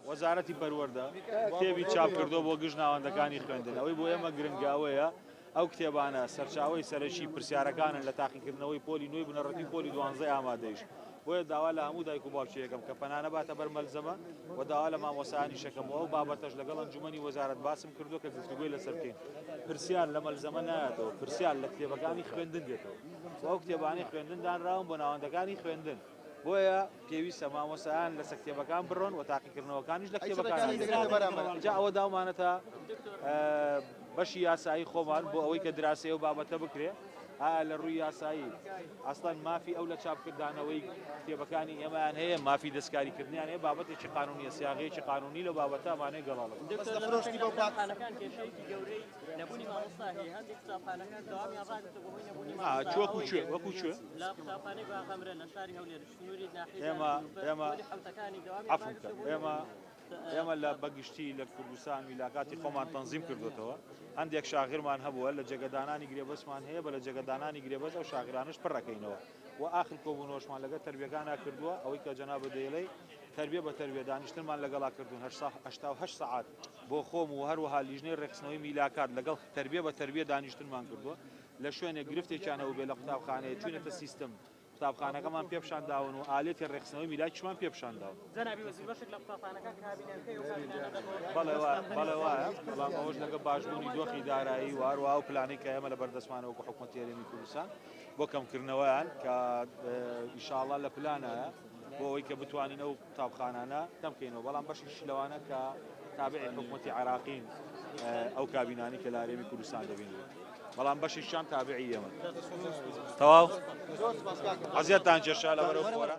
وەزارەتی پەروەردە کتێبی چاپ کردو بۆ گشت ناوەندەکانی خوێندن ئەوەی بۆ ئێمە گرنگاوەیە ئەو کتێبانە سەرچاوی سەرەکی پرسیارەکانن لە تاقیکردنەوەی پۆلی نوێی بنەڕەتی پۆلی 12 ئامادەیش بۆیە داوا لە هەموو دایک و باوکێکم کە پەنانە باتە بەر مەلزەمە و داوا لە مامۆسایانی شەکەم و ئەو بابەتەش لەگەڵ ئەنجومەنی وەزارەت باسم کردو کە گفتوگوی لەسەر بکەین پرسیار لە مەلزەمە نایەتەوە پرسیار لە کتێبەکانی خوێندن دێتەوە و ئەو کتێبانی خوێندن دانراون بۆ ناوەندەکانی خوێندن بۆیە پێویستە مامۆسایان لە کتێبەکان بڕۆن و تاقیکردنەوەکانیش لە کتێبەکان جا ئەوە داومانەتە بەشی یاسایی خۆمان بۆ ئەوەی کە دراسی و بابەتە بکرێ لە ڕووی یاسایی ئەسڵەن مافی ئەو لە چاپکردانەوەی کتێبەکانی ئێمەیان هەیە مافی دەستکاریکردنیان هەیە بابەتێکی قانونیە سیاغەیەکی قانونی لە بابەتە ئەمانەی گەڵاڵە وەکو چێ ئێمە لە بەگشتی لە کوردستان میلاکاتی خۆمان تەنزیم کردوتەوە هەندێک شاغرمان هەبووە لە جێگەدانانی گرێبەسمان هەیە بە لە جێگەدانانی گرێبەس ئەو شاغرانش پڕەکەینەوە و ئاخر کۆبوونەوەشمان لەگە تەربیەکانە کردووە ئەوەی کە جەناب دەیڵێ تەربیە بە تەربیە دانیشتنمان لەگەڵا کردوون 8 سەعات بۆ خۆم و هەروەها لیژنەی ڕێکخستنەوەی میلاکات لەگەڵ تەربیە بە تەربیە دانیشتنمان کردووە لە شوێنێک گرفتێکیانەوە بێ لە قوتابخانەیە چوونێتە سیستم قوتابخانەکەمان پێپشانداون و ئالێتی ڕێکخستنەوەی میلاکیشمان پێپشانداون بەڵێ وایە بەڵام ئەوەش لەگە باشبوونی دۆخی دارایی و هەروەها و پلانەی کە ئێمە لە بەردەستمانەوەکو حکوومەتی هەرێمی کوردستان بۆ کەمکردنەوەیان کە ئینشاءڵڵا لە پلانایە بۆ ئەوەی کە بتوانین ئەو قوتابخانانە کەمکەینەوە بەڵام بەشیش لەوانە کە تابعی حکوومەتی عێراقین ئەو کابینانی کە لە هەرێمی کوردستان دەبینن بەڵام بەشیشان تابعی ئێمە تەواو عەزیەتان کێشا لەبەرەو خۆرە